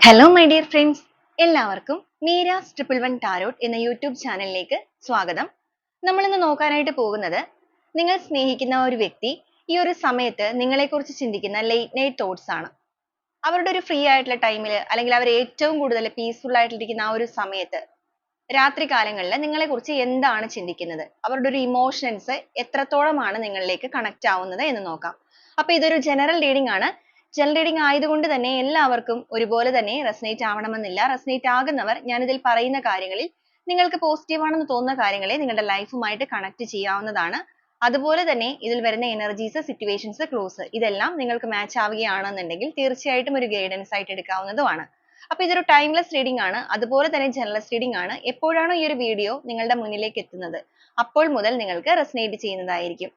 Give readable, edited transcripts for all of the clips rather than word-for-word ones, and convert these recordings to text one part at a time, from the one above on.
Hello my dear friends, എല്ലാവർക്കും Meera's triple one tarot എന്ന YouTube ചാനലിലേക്ക് സ്വാഗതം. നമ്മൾ ഇന്ന് നോക്കാനായിട്ട് പോകുന്നത്, നിങ്ങൾ സ്നേഹിക്കുന്ന ഒരു വ്യക്തി ഈ ഒരു സമയത്ത് നിങ്ങളെക്കുറിച്ച് ചിന്തിക്കുന്ന ലേറ്റ് നൈറ്റ് തോട്ട്സ് ആണ്. അവരുടെ ഒരു ഫ്രീ ആയിട്ടുള്ള ടൈമിൽ, അല്ലെങ്കിൽ അവർ ഏറ്റവും കൂടുതൽ പീസ്ഫുൾ ആയിട്ടിരിക്കുന്ന ആ ഒരു സമയത്ത്, രാത്രി കാലങ്ങളിൽ നിങ്ങളെക്കുറിച്ച് എന്താണ് ചിന്തിക്കുന്നത്, അവരുടെ ഒരു ഇമോഷൻസ് എത്രത്തോളമാണ് നിങ്ങളിലേക്ക് കണക്ട് ആവുന്നത് എന്ന് നോക്കാം. അപ്പൊ ഇതൊരു ജനറൽ റീഡിംഗ് ആണ്. ജനറൽ റീഡിംഗ് ആയതുകൊണ്ട് തന്നെ എല്ലാവർക്കും ഒരുപോലെ തന്നെ റെസനേറ്റ് ആവണമെന്നില്ല. റെസനേറ്റ് ആകുന്നവർ ഞാനിതിൽ പറയുന്ന കാര്യങ്ങളിൽ നിങ്ങൾക്ക് പോസിറ്റീവ് ആണെന്ന് തോന്നുന്ന കാര്യങ്ങളെ നിങ്ങളുടെ ലൈഫുമായിട്ട് കണക്ട് ചെയ്യാവുന്നതാണ്. അതുപോലെ തന്നെ ഇതിൽ വരുന്ന എനർജീസ്, സിറ്റുവേഷൻസ്, ക്ലൂസ് ഇതെല്ലാം നിങ്ങൾക്ക് മാച്ച് ആവുകയാണെന്നുണ്ടെങ്കിൽ തീർച്ചയായിട്ടും ഒരു ഗൈഡൻസ് ആയിട്ട് എടുക്കാവുന്നതുമാണ്. അപ്പൊ ഇതൊരു ടൈംലെസ് റീഡിംഗ് ആണ്. അതുപോലെ തന്നെ ജനറൽ റീഡിംഗ് ആണ്. എപ്പോഴാണോ ഈ ഒരു വീഡിയോ നിങ്ങളുടെ മുന്നിലേക്ക് എത്തുന്നത് അപ്പോൾ മുതൽ നിങ്ങൾക്ക് റെസനേറ്റ് ചെയ്യുന്നതായിരിക്കും.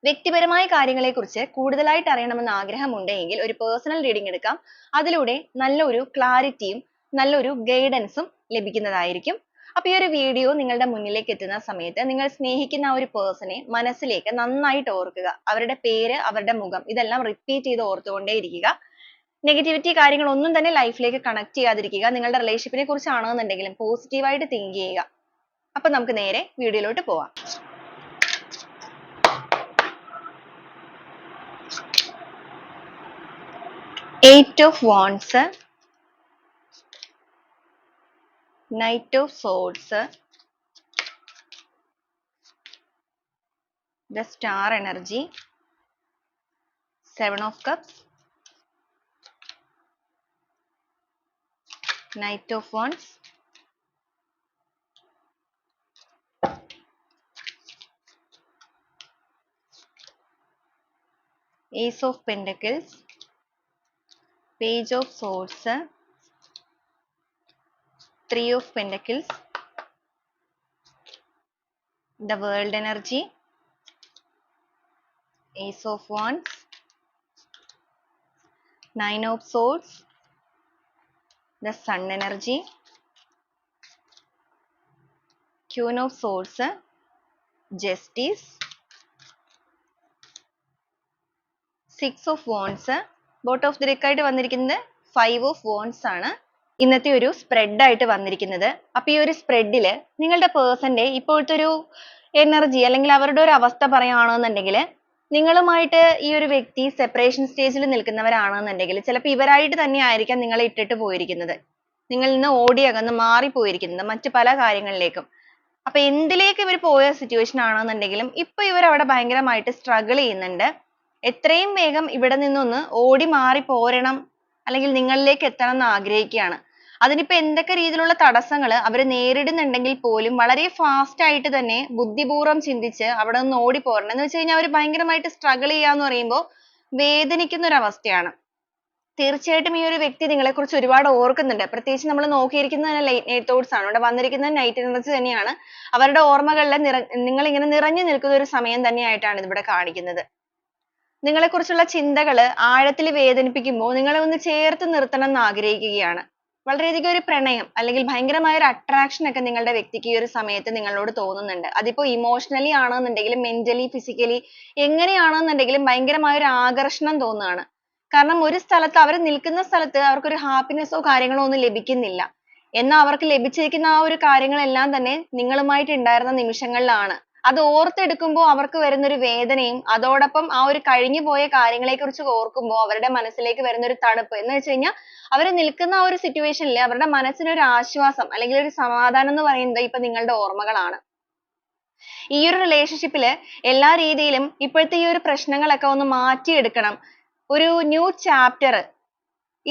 വ്യക്തിപരമായ കാര്യങ്ങളെക്കുറിച്ച് കൂടുതലായിട്ട് അറിയണമെന്ന് ആഗ്രഹമുണ്ടെങ്കിൽ ഒരു പേഴ്സണൽ റീഡിംഗ് എടുക്കാം. അതിലൂടെ നല്ലൊരു ക്ലാരിറ്റിയും നല്ലൊരു ഗൈഡൻസും ലഭിക്കുന്നതായിരിക്കും. അപ്പൊ ഈ ഒരു വീഡിയോ നിങ്ങളുടെ മുന്നിലേക്ക് എത്തുന്ന സമയത്ത് നിങ്ങൾ സ്നേഹിക്കുന്ന ആ ഒരു പേഴ്സണെ മനസ്സിലേക്ക് നന്നായിട്ട് ഓർക്കുക. അവരുടെ പേര്, അവരുടെ മുഖം ഇതെല്ലാം റിപ്പീറ്റ് ചെയ്ത് ഓർത്തുകൊണ്ടേ ഇരിക്കുക. നെഗറ്റിവിറ്റി കാര്യങ്ങളൊന്നും തന്നെ ലൈഫിലേക്ക് കണക്ട് ചെയ്യാതിരിക്കുക. നിങ്ങളുടെ റിലേഷൻഷിപ്പിനെ കുറിച്ചാണെന്നുണ്ടെങ്കിലും പോസിറ്റീവായിട്ട് തിങ്ക് ചെയ്യുക. അപ്പൊ നമുക്ക് നേരെ വീഡിയോയിലോട്ട് പോവാം. Eight of Wands, Knight of Swords, the Star energy, Seven of Cups, Knight of Wands, Ace of Pentacles, Page of Swords, Three of Pentacles, the World energy, Ace of Wands, Nine of Swords, the Sun energy, Queen of Swords, Justice, Six of Wands, boat of the deck ആയിട്ട് വന്നിരിക്കുന്നത് five of wands ആണ് ഇന്നത്തെ ഒരു spread ആയിട്ട് വന്നിരിക്കുന്നത്. അപ്പൊ ഈ ഒരു സ്പ്രെഡിൽ നിങ്ങളുടെ പേഴ്സന്റെ ഇപ്പോഴത്തെ ഒരു എനർജി അല്ലെങ്കിൽ അവരുടെ ഒരു അവസ്ഥ പറയുകയാണെന്നുണ്ടെങ്കിൽ, നിങ്ങളുമായിട്ട് ഈ ഒരു വ്യക്തി സെപ്പറേഷൻ സ്റ്റേജിൽ നിൽക്കുന്നവരാണെന്നുണ്ടെങ്കിൽ ചിലപ്പോൾ ഇവരായിട്ട് തന്നെ ആയിരിക്കാം നിങ്ങളെ ഇട്ടിട്ട് പോയിരിക്കുന്നത്, നിങ്ങളിൽ നിന്ന് ഓടി അകന്ന് മാറിപ്പോയിരിക്കുന്നത് മറ്റു പല കാര്യങ്ങളിലേക്കും. അപ്പൊ എന്തിലേക്ക് ഇവർ പോയ സിറ്റുവേഷൻ ആണെന്നുണ്ടെങ്കിലും ഇപ്പൊ ഇവർ അവിടെ ഭയങ്കരമായിട്ട് സ്ട്രഗിൾ ചെയ്യുന്നുണ്ട്. എത്രയും വേഗം ഇവിടെ നിന്നൊന്ന് ഓടി മാറി പോരണം, അല്ലെങ്കിൽ നിങ്ങളിലേക്ക് എത്തണം എന്ന് ആഗ്രഹിക്കുകയാണ്. അതിനിപ്പോ എന്തൊക്കെ രീതിയിലുള്ള തടസ്സങ്ങൾ അവർ നേരിടുന്നുണ്ടെങ്കിൽ പോലും വളരെ ഫാസ്റ്റ് ആയിട്ട് തന്നെ ബുദ്ധിപൂർവ്വം ചിന്തിച്ച് അവിടെ നിന്ന് ഓടി പോരണം. എന്ന് വെച്ച് കഴിഞ്ഞാൽ അവർ ഭയങ്കരമായിട്ട് സ്ട്രഗിൾ ചെയ്യാന്ന് പറയുമ്പോൾ വേദനിക്കുന്ന ഒരു അവസ്ഥയാണ്. തീർച്ചയായിട്ടും ഈ ഒരു വ്യക്തി നിങ്ങളെക്കുറിച്ച് ഒരുപാട് ഓർക്കുന്നുണ്ട്. പ്രത്യേകിച്ച് നമ്മൾ നോക്കിയിരിക്കുന്നത് തന്നെ ലേറ്റ് നൈറ്റ് തോട്ട്സ് ആണ്. ഇവിടെ വന്നിരിക്കുന്നത് നൈറ്റ് എനർജി തന്നെയാണ്. അവരുടെ ഓർമ്മകളിൽ നിങ്ങൾ ഇങ്ങനെ നിറഞ്ഞു നിൽക്കുന്ന ഒരു സമയം തന്നെയായിട്ടാണ് ഇതിവിടെ കാണിക്കുന്നത്. നിങ്ങളെക്കുറിച്ചുള്ള ചിന്തകൾ ആഴത്തിൽ വേദനിപ്പിക്കുമ്പോൾ നിങ്ങളെ ഒന്ന് ചേർത്ത് നിർത്തണം എന്ന് ആഗ്രഹിക്കുകയാണ്. വളരെയധികം ഒരു പ്രണയം അല്ലെങ്കിൽ ഭയങ്കരമായ ഒരു അട്രാക്ഷൻ ഒക്കെ നിങ്ങളുടെ വ്യക്തിക്ക് ഈ ഒരു സമയത്ത് നിങ്ങളോട് തോന്നുന്നുണ്ട്. അതിപ്പോ ഇമോഷണലി ആണെന്നുണ്ടെങ്കിലും മെന്റലി, ഫിസിക്കലി എങ്ങനെയാണെന്നുണ്ടെങ്കിലും ഭയങ്കരമായ ഒരു ആകർഷണം തോന്നുകയാണ്. കാരണം ഒരു സ്ഥലത്ത് അവർ നിൽക്കുന്ന സ്ഥലത്ത് അവർക്കൊരു ഹാപ്പിനെസ്സോ കാര്യങ്ങളോ ഒന്നും ലഭിക്കുന്നില്ല. എന്നാൽ അവർക്ക് ലഭിച്ചിരിക്കുന്ന ആ ഒരു കാര്യങ്ങളെല്ലാം തന്നെ നിങ്ങളുമായിട്ട് ഉണ്ടായിരുന്ന നിമിഷങ്ങളിലാണ്. അത് ഓർത്തെടുക്കുമ്പോൾ അവർക്ക് വരുന്ന ഒരു വേദനയും അതോടൊപ്പം ആ ഒരു കഴിഞ്ഞു പോയ കാര്യങ്ങളെ കുറിച്ച് ഓർക്കുമ്പോൾ അവരുടെ മനസ്സിലേക്ക് വരുന്ന ഒരു തണുപ്പ് എന്ന് വെച്ച് കഴിഞ്ഞാൽ അവർ നിൽക്കുന്ന ആ ഒരു സിറ്റുവേഷനിൽ അവരുടെ മനസ്സിന് ഒരു ആശ്വാസം അല്ലെങ്കിൽ ഒരു സമാധാനം എന്ന് പറയുന്നത് ഇപ്പൊ നിങ്ങളുടെ ഓർമ്മകളാണ്. ഈ ഒരു റിലേഷൻഷിപ്പിൽ എല്ലാ രീതിയിലും ഇപ്പോഴത്തെ ഈ ഒരു പ്രശ്നങ്ങളൊക്കെ ഒന്ന് മാറ്റിയെടുക്കണം. ഒരു ന്യൂ ചാപ്റ്റർ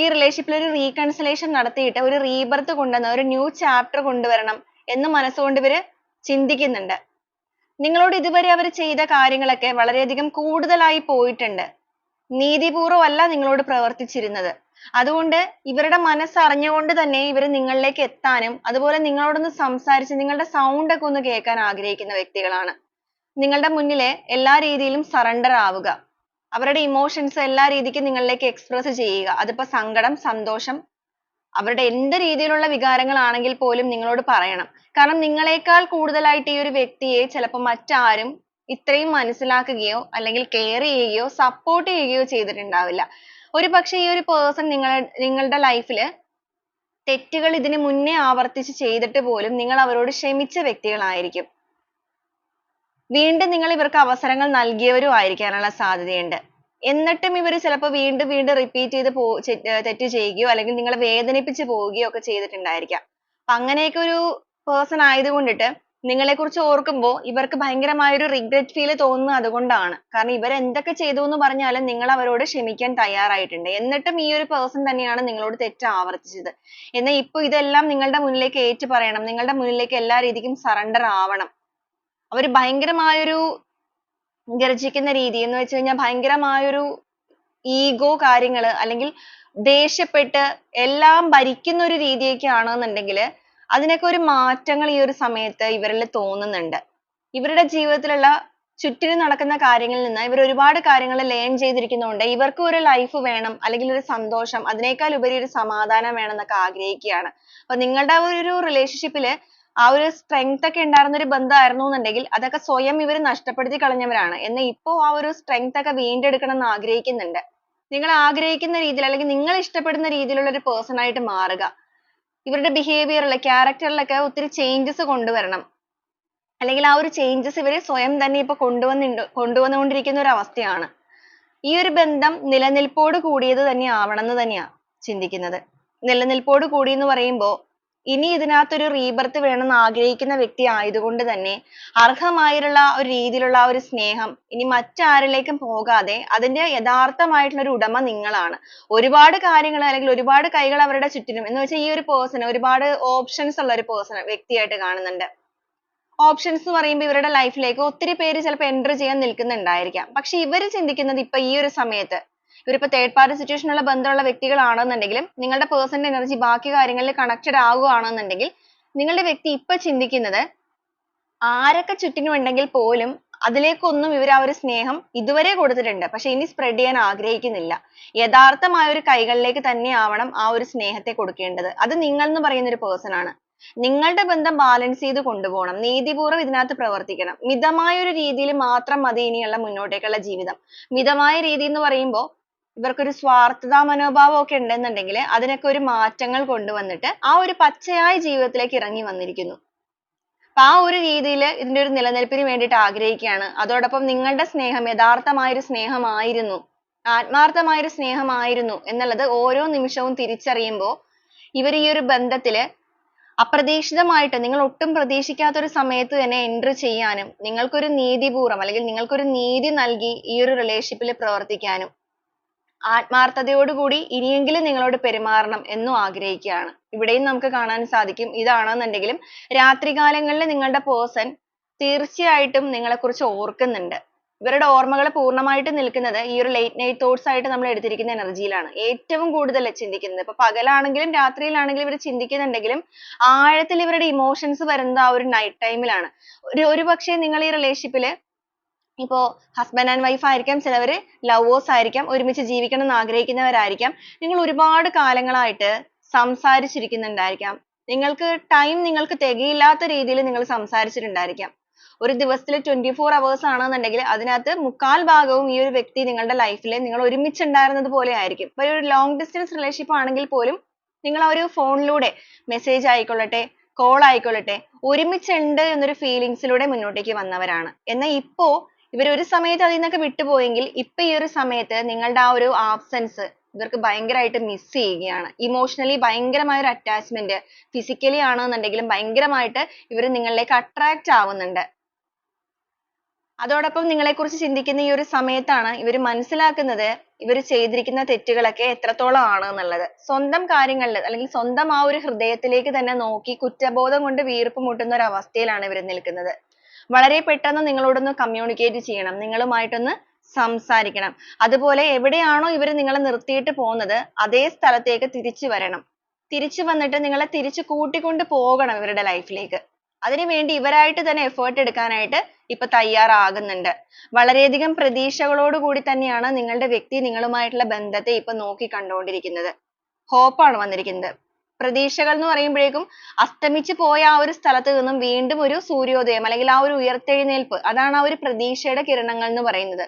ഈ റിലേഷൻഷിപ്പിൽ ഒരു റീകൺസിലേഷൻ നടത്തിയിട്ട് ഒരു റീബർത്ത് കൊണ്ടുവന്ന് ഒരു ന്യൂ ചാപ്റ്റർ കൊണ്ടുവരണം എന്ന് മനസ്സുകൊണ്ട് ഇവര് ചിന്തിക്കുന്നുണ്ട്. നിങ്ങളോട് ഇതുവരെ അവർ ചെയ്ത കാര്യങ്ങളൊക്കെ വളരെയധികം കൂടുതലായി പോയിട്ടുണ്ട്. നീതിപൂർവ്വമല്ല നിങ്ങളോട് പ്രവർത്തിച്ചിരുന്നത്. അതുകൊണ്ട് ഇവരുടെ മനസ്സറിഞ്ഞുകൊണ്ട് തന്നെ ഇവർ നിങ്ങളിലേക്ക് എത്താനും അതുപോലെ നിങ്ങളോടൊന്ന് സംസാരിച്ച് നിങ്ങളുടെ സൗണ്ട് ഒക്കെ ഒന്ന് കേൾക്കാൻ ആഗ്രഹിക്കുന്ന വ്യക്തികളാണ്. നിങ്ങളുടെ മുന്നിൽ എല്ലാ രീതിയിലും സറണ്ടർ ആവുക, അവരുടെ ഇമോഷൻസ് എല്ലാ രീതിക്കും നിങ്ങളിലേക്ക് എക്സ്പ്രസ് ചെയ്യുക. അതിപ്പോ സങ്കടം, സന്തോഷം, അവരുടെ എന്ത് രീതിയിലുള്ള വികാരങ്ങളാണെങ്കിൽ പോലും നിങ്ങളോട് പറയണം. കാരണം നിങ്ങളെക്കാൾ കൂടുതലായിട്ട് ഈ ഒരു വ്യക്തിയെ ചിലപ്പോൾ മറ്റാരും ഇത്രയും മനസ്സിലാക്കുകയോ അല്ലെങ്കിൽ കെയർ ചെയ്യുകയോ സപ്പോർട്ട് ചെയ്യുകയോ ചെയ്തിട്ടുണ്ടാവില്ല. ഒരുപക്ഷെ ഈ ഒരു പേഴ്സൺ നിങ്ങളുടെ ലൈഫിൽ തെറ്റുകൾ ഇതിനു മുന്നേ ആവർത്തിച്ച് ചെയ്തിട്ട് പോലും നിങ്ങൾ അവരോട് ക്ഷമിച്ച വ്യക്തികളായിരിക്കും. വീണ്ടും നിങ്ങൾ ഇവർക്ക് അവസരങ്ങൾ നൽകിയവരും ആയിരിക്കാനുള്ള സാധ്യതയുണ്ട്. എന്നിട്ടും ഇവർ ചിലപ്പോൾ വീണ്ടും വീണ്ടും റിപ്പീറ്റ് ചെയ്ത് തെറ്റ് ചെയ്യുകയോ അല്ലെങ്കിൽ നിങ്ങളെ വേദനിപ്പിച്ച് പോവുകയോ ഒക്കെ ചെയ്തിട്ടുണ്ടായിരിക്കാം. അപ്പൊ അങ്ങനെയൊക്കെ ഒരു പേഴ്സൺ ആയതുകൊണ്ടിട്ട് നിങ്ങളെക്കുറിച്ച് ഓർക്കുമ്പോൾ ഇവർക്ക് ഭയങ്കരമായ ഒരു റിഗ്രറ്റ് ഫീൽ തോന്നുന്നത് അതുകൊണ്ടാണ്. കാരണം ഇവർ എന്തൊക്കെ ചെയ്തു എന്ന് പറഞ്ഞാലും നിങ്ങൾ അവരോട് ക്ഷമിക്കാൻ തയ്യാറായിട്ടുണ്ട്. എന്നിട്ടും ഈ ഒരു പേഴ്സൺ തന്നെയാണ് നിങ്ങളോട് തെറ്റ് ആവർത്തിച്ചത്. എന്നാൽ ഇപ്പൊ ഇതെല്ലാം നിങ്ങളുടെ മുന്നിലേക്ക് ഏറ്റു പറയണം, നിങ്ങളുടെ മുന്നിലേക്ക് എല്ലാ രീതിക്കും സറണ്ടർ ആവണം. അവർ ഭയങ്കരമായൊരു ഗർജിക്കുന്ന രീതി എന്ന് വെച്ച് കഴിഞ്ഞാൽ ഭയങ്കരമായൊരു ഈഗോ കാര്യങ്ങൾ അല്ലെങ്കിൽ ദേഷ്യപ്പെട്ട് എല്ലാം ഭരിക്കുന്ന ഒരു രീതിയൊക്കെ ആണെന്നുണ്ടെങ്കിൽ അതിനൊക്കെ ഒരു മാറ്റങ്ങൾ ഈ ഒരു സമയത്ത് ഇവരിൽ തോന്നുന്നുണ്ട്. ഇവരുടെ ജീവിതത്തിലുള്ള ചുറ്റിനും നടക്കുന്ന കാര്യങ്ങളിൽ നിന്ന് ഇവർ ഒരുപാട് കാര്യങ്ങൾ ലേൺ ചെയ്തിരിക്കുന്നതുകൊണ്ട് ഇവർക്ക് ഒരു ലൈഫ് വേണം അല്ലെങ്കിൽ ഒരു സന്തോഷം അതിനേക്കാൾ ഉപരി ഒരു സമാധാനം വേണം എന്നൊക്കെ ആഗ്രഹിക്കുകയാണ്. അപ്പൊ നിങ്ങളുടെ ഒരു റിലേഷൻഷിപ്പിൽ ആ ഒരു സ്ട്രെങ്ത് ഒക്കെ ഉണ്ടായിരുന്ന ഒരു ബന്ധമായിരുന്നു എന്നുണ്ടെങ്കിൽ അതൊക്കെ സ്വയം ഇവർ നഷ്ടപ്പെടുത്തി കളഞ്ഞവരാണ്. എന്നാൽ ഇപ്പോൾ ആ ഒരു സ്ട്രെങ്ത് ഒക്കെ വീണ്ടെടുക്കണം എന്ന് ആഗ്രഹിക്കുന്നുണ്ട്. നിങ്ങൾ ആഗ്രഹിക്കുന്ന രീതിയിൽ അല്ലെങ്കിൽ നിങ്ങൾ ഇഷ്ടപ്പെടുന്ന രീതിയിലുള്ള ഒരു പേഴ്സൺ ആയിട്ട് മാറുക. ഇവരുടെ ബിഹേവിയറിൽ ക്യാരക്ടറിലൊക്കെ ഒത്തിരി ചേഞ്ചസ് കൊണ്ടുവരണം. അല്ലെങ്കിൽ ആ ഒരു ചേഞ്ചസ് ഇവർ സ്വയം തന്നെ ഇപ്പൊ കൊണ്ടുവന്നുകൊണ്ടിരിക്കുന്ന ഒരു അവസ്ഥയാണ്. ഈ ഒരു ബന്ധം നിലനിൽപ്പോട് കൂടിയത് തന്നെ ആവണം എന്ന് തന്നെയാണ് ചിന്തിക്കുന്നത്. നിലനിൽപ്പോട് കൂടി എന്ന് പറയുമ്പോൾ ഇനി ഇതിനകത്തൊരു റീബർത്ത് വേണമെന്ന് ആഗ്രഹിക്കുന്ന വ്യക്തി ആയതുകൊണ്ട് തന്നെ അർഹമായിട്ടുള്ള ഒരു രീതിയിലുള്ള ആ ഒരു സ്നേഹം ഇനി മറ്റാരിലേക്കും പോകാതെ അതിന്റെ യഥാർത്ഥമായിട്ടുള്ള ഒരു ഉടമ നിങ്ങളാണ്. ഒരുപാട് കാര്യങ്ങൾ അല്ലെങ്കിൽ ഒരുപാട് കൈകൾ അവരുടെ ചുറ്റിനും എന്ന് വെച്ചാൽ ഈ ഒരു പേഴ്സൺ ഒരുപാട് ഓപ്ഷൻസ് ഉള്ള ഒരു വ്യക്തിയായിട്ട് കാണുന്നുണ്ട്. ഓപ്ഷൻസ് എന്ന് പറയുമ്പോൾ ഇവരുടെ ലൈഫിലേക്ക് ഒത്തിരി പേര് ചിലപ്പോൾ എൻ്റർ ചെയ്യാൻ നിൽക്കുന്നുണ്ടായിരിക്കാം. പക്ഷെ ഇവർ ചിന്തിക്കുന്നത് ഇപ്പൊ ഈ ഒരു സമയത്ത് ഇവരിപ്പോ തേർഡ് പാർട്ടി സിറ്റുവേഷനുള്ള ബന്ധമുള്ള വ്യക്തികളാണെന്നുണ്ടെങ്കിലും നിങ്ങളുടെ പേഴ്സന്റെ എനർജി ബാക്കി കാര്യങ്ങളിൽ കണക്റ്റഡ് ആവുകയാണെന്നുണ്ടെങ്കിൽ നിങ്ങളുടെ വ്യക്തി ഇപ്പൊ ചിന്തിക്കുന്നത് ആരൊക്കെ ചുറ്റിനും ഉണ്ടെങ്കിൽ പോലും അതിലേക്കൊന്നും ഇവർ ആ ഒരു സ്നേഹം ഇതുവരെ കൊടുത്തിട്ടുണ്ട്. പക്ഷെ ഇനി സ്പ്രെഡ് ചെയ്യാൻ ആഗ്രഹിക്കുന്നില്ല. യഥാർത്ഥമായ ഒരു കൈകളിലേക്ക് തന്നെ ആവണം ആ ഒരു സ്നേഹത്തെ കൊടുക്കേണ്ടത്. അത് നിങ്ങൾ എന്ന് പറയുന്ന ഒരു പേഴ്സൺ ആണ്. നിങ്ങളുടെ ബന്ധം ബാലൻസ് ചെയ്ത് കൊണ്ടുപോകണം. നീതിപൂർവ്വം ഇതിനകത്ത് പ്രവർത്തിക്കണം. മിതമായ ഒരു രീതിയിൽ മാത്രം മതി ഇനിയുള്ള മുന്നോട്ടേക്കുള്ള ജീവിതം. മിതമായ രീതി എന്ന് പറയുമ്പോൾ ഇവർക്കൊരു സ്വാർത്ഥതാ മനോഭാവം ഒക്കെ ഉണ്ടെന്നുണ്ടെങ്കിൽ അതിനൊക്കെ ഒരു മാറ്റങ്ങൾ കൊണ്ടുവന്നിട്ട് ആ ഒരു പച്ചയായ ജീവിതത്തിലേക്ക് ഇറങ്ങി വന്നിരിക്കുന്നു. അപ്പൊ ആ ഒരു രീതിയിൽ ഇതിന്റെ ഒരു നിലനിൽപ്പിന് വേണ്ടിയിട്ട് ആഗ്രഹിക്കുകയാണ്. അതോടൊപ്പം നിങ്ങളുടെ സ്നേഹം യഥാർത്ഥമായൊരു സ്നേഹമായിരുന്നു, ആത്മാർത്ഥമായൊരു സ്നേഹമായിരുന്നു എന്നുള്ളത് ഓരോ നിമിഷവും തിരിച്ചറിയുമ്പോൾ ഇവർ ഈ ഒരു ബന്ധത്തില് അപ്രതീക്ഷിതമായിട്ട് നിങ്ങൾ ഒട്ടും പ്രതീക്ഷിക്കാത്ത ഒരു സമയത്ത് തന്നെ എൻ്റർ ചെയ്യാനും നിങ്ങൾക്കൊരു നീതിപൂർവ്വം അല്ലെങ്കിൽ നിങ്ങൾക്കൊരു നീതി നൽകി ഈ ഒരു റിലേഷൻഷിപ്പിൽ പ്രവർത്തിക്കാനും ആത്മാർത്ഥതയോടുകൂടി ഇനിയെങ്കിലും നിങ്ങളോട് പെരുമാറണം എന്നും ആഗ്രഹിക്കുകയാണ്. ഇവിടെയും നമുക്ക് കാണാൻ സാധിക്കും. ഇതാണെന്നുണ്ടെങ്കിലും രാത്രികാലങ്ങളിൽ നിങ്ങളുടെ പേഴ്സൺ തീർച്ചയായിട്ടും നിങ്ങളെക്കുറിച്ച് ഓർക്കുന്നുണ്ട്. ഇവരുടെ ഓർമ്മകൾ പൂർണ്ണമായിട്ട് നിൽക്കുന്നത് ഈ ഒരു ലേറ്റ് നൈറ്റ് തോട്ട്സ് ആയിട്ട് നമ്മൾ എടുത്തിരിക്കുന്ന എനർജിയിലാണ് ഏറ്റവും കൂടുതൽ ചിന്തിക്കുന്നത്. ഇപ്പൊ പകലാണെങ്കിലും രാത്രിയിലാണെങ്കിലും ഇവർ ചിന്തിക്കുന്നുണ്ടെങ്കിലും ആഴത്തിൽ ഇവരുടെ ഇമോഷൻസ് വരുന്നത് ആ ഒരു നൈറ്റ് ടൈമിലാണ്. ഒരു പക്ഷേ നിങ്ങൾ ഈ റിലേഷൻഷിപ്പില് ഇപ്പോ ഹസ്ബൻഡ് ആൻഡ് വൈഫ് ആയിരിക്കാം, ചിലവര് ലവേഴ്സ് ആയിരിക്കാം, ഒരുമിച്ച് ജീവിക്കണം എന്ന് ആഗ്രഹിക്കുന്നവരായിരിക്കാം. നിങ്ങൾ ഒരുപാട് കാലങ്ങളായിട്ട് സംസാരിച്ചിരിക്കുന്നുണ്ടായിരിക്കാം. നിങ്ങൾക്ക് തികയില്ലാത്ത രീതിയിൽ നിങ്ങൾ സംസാരിച്ചിട്ടുണ്ടായിരിക്കാം. ഒരു ദിവസത്തിൽ 24 hours ആണെന്നുണ്ടെങ്കിൽ അതിനകത്ത് മുക്കാൽ ഭാഗവും ഈ ഒരു വ്യക്തി നിങ്ങളുടെ ലൈഫിൽ നിങ്ങൾ ഒരുമിച്ചുണ്ടായിരുന്നത് പോലെ ആയിരിക്കും. ഇപ്പൊ ഒരു ലോങ് ഡിസ്റ്റൻസ് റിലേഷൻഷിപ്പ് ആണെങ്കിൽ പോലും നിങ്ങൾ ആ ഒരു ഫോണിലൂടെ മെസ്സേജ് ആയിക്കൊള്ളട്ടെ കോൾ ആയിക്കൊള്ളട്ടെ ഒരുമിച്ചുണ്ട് എന്നൊരു ഫീലിങ്സിലൂടെ മുന്നോട്ടേക്ക് വന്നവരാണ്. എന്നാൽ ഇപ്പോ ഇവർ ഒരു സമയത്ത് അതിൽ നിന്നൊക്കെ വിട്ടുപോയെങ്കിൽ ഇപ്പൊ ഈ ഒരു സമയത്ത് നിങ്ങളുടെ ആ ഒരു ആബ്സെൻസ് ഇവർക്ക് ഭയങ്കരമായിട്ട് മിസ് ചെയ്യുകയാണ്. ഇമോഷണലി ഭയങ്കരമായ ഒരു അറ്റാച്ച്മെന്റ്, ഫിസിക്കലി ആണെന്നുണ്ടെങ്കിലും ഭയങ്കരമായിട്ട് ഇവർ നിങ്ങളിലേക്ക് അട്രാക്ട് ആവുന്നുണ്ട്. അതോടൊപ്പം നിങ്ങളെക്കുറിച്ച് ചിന്തിക്കുന്ന ഈ ഒരു സമയത്താണ് ഇവർ മനസ്സിലാക്കുന്നത് ഇവർ ചെയ്തിരിക്കുന്ന തെറ്റുകളൊക്കെ എത്രത്തോളം ആണ് എന്നുള്ളത്. സ്വന്തം കാര്യങ്ങളിൽ അല്ലെങ്കിൽ സ്വന്തം ആ ഒരു ഹൃദയത്തിലേക്ക് തന്നെ നോക്കി കുറ്റബോധം കൊണ്ട് വീർപ്പ് മുട്ടുന്ന ഒരു അവസ്ഥയിലാണ് ഇവർ നിൽക്കുന്നത്. വളരെ പെട്ടെന്ന് നിങ്ങളോടൊന്ന് കമ്മ്യൂണിക്കേറ്റ് ചെയ്യണം, നിങ്ങളുമായിട്ടൊന്ന് സംസാരിക്കണം. അതുപോലെ എവിടെയാണോ ഇവർ നിങ്ങളെ നിർത്തിയിട്ട് പോകുന്നത് അതേ സ്ഥലത്തേക്ക് തിരിച്ചു വരണം. തിരിച്ചു വന്നിട്ട് നിങ്ങളെ തിരിച്ചു കൂട്ടിക്കൊണ്ട് പോകണം ഇവരുടെ ലൈഫിലേക്ക്. അതിനുവേണ്ടി ഇവരായിട്ട് തന്നെ എഫേർട്ട് എടുക്കാനായിട്ട് ഇപ്പൊ തയ്യാറാകുന്നുണ്ട്. വളരെയധികം പ്രതീക്ഷകളോട് കൂടി തന്നെയാണ് നിങ്ങളുടെ വ്യക്തി നിങ്ങളുമായിട്ടുള്ള ബന്ധത്തെ ഇപ്പൊ നോക്കി കണ്ടുകൊണ്ടിരിക്കുന്നത്. ഹോപ്പാണ് വന്നിരിക്കുന്നത്. പ്രതീക്ഷകൾ എന്ന് പറയുമ്പോഴേക്കും അസ്തമിച്ചു പോയ ആ ഒരു സ്ഥലത്ത് നിന്നും വീണ്ടും ഒരു സൂര്യോദയം അല്ലെങ്കിൽ ആ ഒരു ഉയർത്തെഴുന്നേൽപ്പ്, അതാണ് ആ ഒരു പ്രതീക്ഷയുടെ കിരണങ്ങൾ എന്ന് പറയുന്നത്.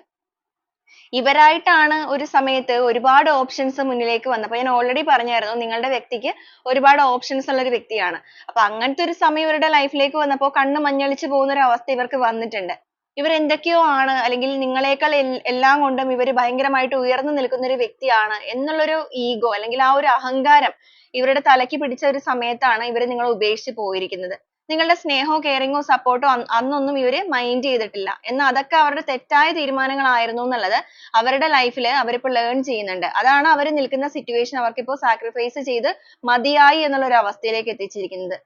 ഇവരായിട്ടാണ് ഒരു സമയത്ത് ഒരുപാട് ഓപ്ഷൻസ് മുന്നിലേക്ക് വന്നത്. അപ്പൊ ഞാൻ ഓൾറെഡി പറഞ്ഞായിരുന്നു നിങ്ങളുടെ വ്യക്തിക്ക് ഒരുപാട് ഓപ്ഷൻസ് ഉള്ള ഒരു വ്യക്തിയാണ്. അപ്പൊ അങ്ങനത്തെ ഒരു സമയം ഇവരുടെ ലൈഫിലേക്ക് വന്നപ്പോൾ കണ്ണ് മഞ്ഞളിച്ച് പോകുന്ന ഒരു അവസ്ഥ ഇവർക്ക് വന്നിട്ടുണ്ട്. ഇവർ എന്തൊക്കെയോ ആണ്, അല്ലെങ്കിൽ നിങ്ങളെക്കാൾ എല്ലാം കൊണ്ടും ഇവര് ഭയങ്കരമായിട്ട് ഉയർന്നു നിൽക്കുന്ന ഒരു വ്യക്തിയാണ് എന്നുള്ളൊരു ഈഗോ അല്ലെങ്കിൽ ആ ഒരു അഹങ്കാരം ഇവരുടെ തലയ്ക്ക് പിടിച്ച ഒരു സമയത്താണ് ഇവർ നിങ്ങളെ ഉപേക്ഷിച്ച് പോയിരിക്കുന്നത്. നിങ്ങളുടെ സ്നേഹമോ കെയറിങ്ങോ സപ്പോർട്ടോ അന്നൊന്നും ഇവര് മൈൻഡ് ചെയ്തിട്ടില്ല. എന്നാൽ അതൊക്കെ അവരുടെ തെറ്റായ തീരുമാനങ്ങളായിരുന്നു എന്നുള്ളത് അവരുടെ ലൈഫിൽ അവരിപ്പോൾ ലേൺ ചെയ്യുന്നുണ്ട്. അതാണ് അവർ നിൽക്കുന്ന സിറ്റുവേഷൻ അവർക്കിപ്പോൾ സാക്രിഫൈസ് ചെയ്ത് മതിയായി എന്നുള്ള ഒരു അവസ്ഥയിലേക്ക് എത്തിച്ചിരിക്കുന്നത്.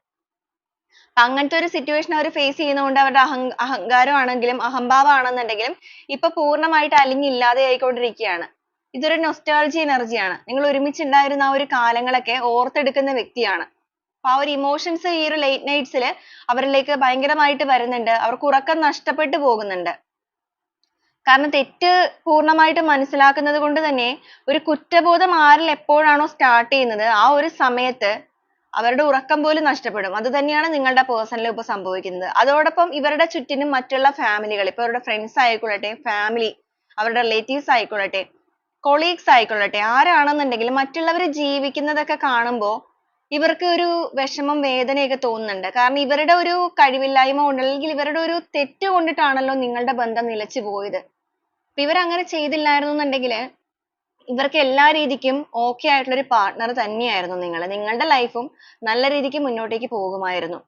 അങ്ങനത്തെ ഒരു സിറ്റുവേഷൻ അവർ ഫേസ് ചെയ്യുന്നതുകൊണ്ട് അവരുടെ അഹങ്കാരമാണെങ്കിലും അഹംഭാവമാണെന്നുണ്ടെങ്കിലും ഇപ്പൊ പൂർണ്ണമായിട്ട് അലിഞ്ഞില്ലാതെ ആയിക്കൊണ്ടിരിക്കുകയാണ്. ഇതൊരു നൊസ്റ്റാൾജി എനർജിയാണ്. നിങ്ങൾ ഒരുമിച്ചുണ്ടായിരുന്ന ആ ഒരു കാലങ്ങളൊക്കെ ഓർത്തെടുക്കുന്ന വ്യക്തിയാണ്. അപ്പൊ ആ ഒരു ഇമോഷൻസ് ഈ ഒരു ലേറ്റ് നൈറ്റ്സിൽ അവരിലേക്ക് ഭയങ്കരമായിട്ട് വരുന്നുണ്ട്. അവർക്ക് ഉറക്കം നഷ്ടപ്പെട്ടു പോകുന്നുണ്ട്. കാരണം തെറ്റ് പൂർണ്ണമായിട്ട് മനസ്സിലാക്കുന്നത് കൊണ്ട് തന്നെ ഒരു കുറ്റബോധം ആരിൽ എപ്പോഴാണോ സ്റ്റാർട്ട് ചെയ്യുന്നത് ആ ഒരു സമയത്ത് അവരുടെ ഉറക്കം പോലും നഷ്ടപ്പെടും. അത് തന്നെയാണ് നിങ്ങളുടെ പേഴ്സണിലും ഇപ്പൊ സംഭവിക്കുന്നത്. അതോടൊപ്പം ഇവരുടെ ചുറ്റിനും മറ്റുള്ള ഫാമിലികൾ, ഇപ്പൊ അവരുടെ ഫ്രണ്ട്സ് ആയിക്കൊള്ളട്ടെ, ഫാമിലി, അവരുടെ റിലേറ്റീവ്സ് ആയിക്കൊള്ളട്ടെ, കൊളീഗ്സ് ആയിക്കൊള്ളട്ടെ, ആരാണെന്നുണ്ടെങ്കിലും മറ്റുള്ളവർ ജീവിക്കുന്നതൊക്കെ കാണുമ്പോൾ ഇവർക്ക് ഒരു വിഷമം വേദനയൊക്കെ തോന്നുന്നുണ്ട്. കാരണം ഇവരുടെ ഒരു കഴിവില്ലായ്മ കൊണ്ട് അല്ലെങ്കിൽ ഇവരുടെ ഒരു തെറ്റ് കൊണ്ടിട്ടാണല്ലോ നിങ്ങളുടെ ബന്ധം നിലച്ചു പോയത്. അപ്പൊ ഇവരങ്ങനെ ചെയ്തില്ലായിരുന്നു എന്നുണ്ടെങ്കിൽ ഇവർക്ക് എല്ലാ രീതിക്കും okay ആയിട്ടുള്ള ഒരു പാർട്ട്ണർ തന്നെയായിരുന്നു നിങ്ങൾ. നിങ്ങളുടെ ലൈഫും നല്ല രീതിക്ക് മുന്നോട്ടേക്ക് പോകുമായിരുന്നു.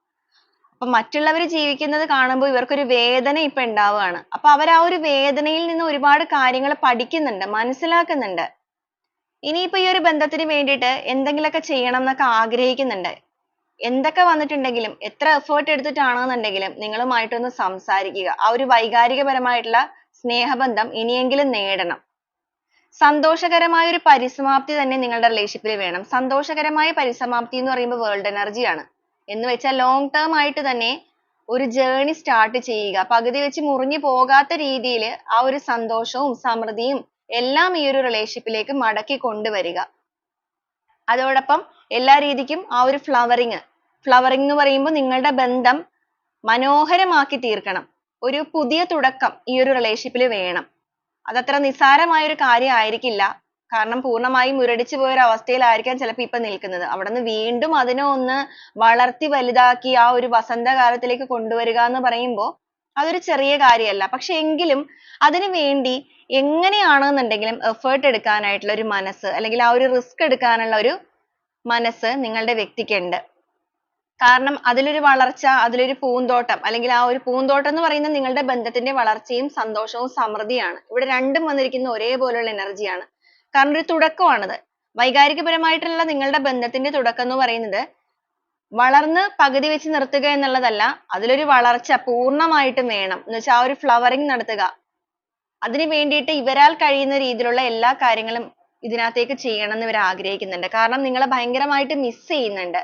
അപ്പൊ മറ്റുള്ളവർ ജീവിക്കുന്നത് കാണുമ്പോൾ ഇവർക്കൊരു വേദന ഇപ്പൊ ഉണ്ടാവുകയാണ്. അപ്പൊ അവർ ആ ഒരു വേദനയിൽ നിന്ന് ഒരുപാട് കാര്യങ്ങൾ പഠിക്കുന്നുണ്ട്, മനസ്സിലാക്കുന്നുണ്ട്. ഇനിയിപ്പോ ഈ ഒരു ബന്ധത്തിന് വേണ്ടിയിട്ട് എന്തെങ്കിലുമൊക്കെ ചെയ്യണം എന്നൊക്കെ ആഗ്രഹിക്കുന്നുണ്ട്. എന്തൊക്കെ വന്നിട്ടുണ്ടെങ്കിലും എത്ര എഫേർട്ട് എടുത്തിട്ടാണെന്നുണ്ടെങ്കിലും നിങ്ങളുമായിട്ടൊന്ന് സംസാരിക്കുക. ആ ഒരു വൈകാരികപരമായിട്ടുള്ള സ്നേഹബന്ധം ഇനിയെങ്കിലും നേടണം. സന്തോഷകരമായ ഒരു പരിസമാപ്തി തന്നെ നിങ്ങളുടെ റിലേഷൻഷിപ്പിൽ വേണം. സന്തോഷകരമായ പരിസമാപ്തി എന്ന് പറയുമ്പോൾ വേൾഡ് എനർജി ആണ്. എന്ന് വെച്ചാൽ ലോങ് ടേം ആയിട്ട് തന്നെ ഒരു ജേർണി സ്റ്റാർട്ട് ചെയ്യുക. പകുതി വെച്ച് മുറിഞ്ഞു പോകാത്ത രീതിയിൽ ആ ഒരു സന്തോഷവും സമൃദ്ധിയും എല്ലാം ഈ ഒരു റിലേഷൻഷിപ്പിലേക്ക് മടക്കി കൊണ്ടുവരിക. അതോടൊപ്പം എല്ലാ രീതിക്കും ആ ഒരു ഫ്ലവറിങ് എന്ന് പറയുമ്പോൾ നിങ്ങളുടെ ബന്ധം മനോഹരമാക്കി തീർക്കണം. ഒരു പുതിയ തുടക്കം ഈ ഒരു റിലേഷൻഷിപ്പിൽ വേണം. അതത്ര നിസ്സാരമായ ഒരു കാര്യം ആയിരിക്കില്ല. കാരണം പൂർണ്ണമായും മുരടിച്ചു പോയ ഒരു അവസ്ഥയിലായിരിക്കാം ചിലപ്പോൾ ഇപ്പൊ നിൽക്കുന്നത്. അവിടുന്ന് വീണ്ടും അതിനെ ഒന്ന് വളർത്തി വലുതാക്കി ആ ഒരു വസന്തകാലത്തിലേക്ക് കൊണ്ടുവരിക എന്ന് പറയുമ്പോൾ അതൊരു ചെറിയ കാര്യമല്ല. പക്ഷെ എങ്കിലും അതിനു വേണ്ടി എങ്ങനെയാണെന്നുണ്ടെങ്കിലും എഫേർട്ട് എടുക്കാനായിട്ടുള്ള ഒരു മനസ്സ് അല്ലെങ്കിൽ ആ ഒരു റിസ്ക് എടുക്കാനുള്ള ഒരു മനസ്സ് നിങ്ങളുടെ വ്യക്തിക്കുണ്ട്. കാരണം അതിലൊരു വളർച്ച, അതിലൊരു പൂന്തോട്ടം, അല്ലെങ്കിൽ ആ ഒരു പൂന്തോട്ടം എന്ന് പറയുന്നത് നിങ്ങളുടെ ബന്ധത്തിന്റെ വളർച്ചയും സന്തോഷവും സമൃദ്ധിയാണ്. ഇവിടെ രണ്ടും വന്നിരിക്കുന്ന ഒരേപോലെയുള്ള എനർജിയാണ്. കാരണം ഒരു തുടക്കമാണത്. വൈകാരികപരമായിട്ടുള്ള നിങ്ങളുടെ ബന്ധത്തിന്റെ തുടക്കം എന്ന് പറയുന്നത് വളർന്ന് പകുതി വെച്ച് നിർത്തുക എന്നുള്ളതല്ല, അതിലൊരു വളർച്ച പൂർണ്ണമായിട്ടും വേണം. എന്ന് വെച്ചാൽ ആ ഒരു ഫ്ലവറിങ് നടത്തുക. അതിനു വേണ്ടിയിട്ട് ഇവരാൽ കഴിയുന്ന രീതിയിലുള്ള എല്ലാ കാര്യങ്ങളും ഇതിനകത്തേക്ക് ചെയ്യണം എന്ന് ഇവർ ആഗ്രഹിക്കുന്നുണ്ട്. കാരണം നിങ്ങളെ ഭയങ്കരമായിട്ട് മിസ് ചെയ്യുന്നുണ്ട്.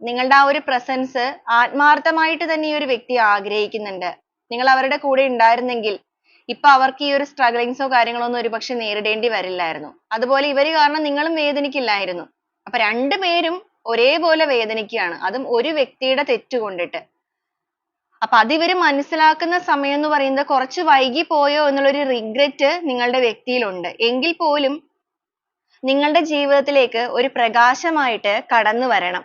നിങ്ങളുടെ ആ ഒരു പ്രസൻസ് ആത്മാർത്ഥമായിട്ട് തന്നെ ഈ ഒരു വ്യക്തി ആഗ്രഹിക്കുന്നുണ്ട്. നിങ്ങൾ അവരുടെ കൂടെ ഉണ്ടായിരുന്നെങ്കിൽ ഇപ്പൊ അവർക്ക് ഈ ഒരു സ്ട്രഗിളിങ്സോ കാര്യങ്ങളോ ഒന്നും ഒരുപക്ഷെ നേരിടേണ്ടി വരില്ലായിരുന്നു. അതുപോലെ ഇവര് കാരണം നിങ്ങളും വേദനിക്കില്ലായിരുന്നു. അപ്പൊ രണ്ടുപേരും ഒരേപോലെ വേദനിക്കുകയാണ്, അതും ഒരു വ്യക്തിയുടെ തെറ്റ് കൊണ്ടിട്ട്. അപ്പൊ അത് ഇവര് മനസ്സിലാക്കുന്ന സമയം എന്ന് പറയുന്നത് കുറച്ച് വൈകി പോയോ എന്നുള്ളൊരു റിഗ്രറ്റ് നിങ്ങളുടെ വ്യക്തിയിലുണ്ട്. എങ്കിൽ പോലും നിങ്ങളുടെ ജീവിതത്തിലേക്ക് ഒരു പ്രകാശമായിട്ട് കടന്നു വരണം.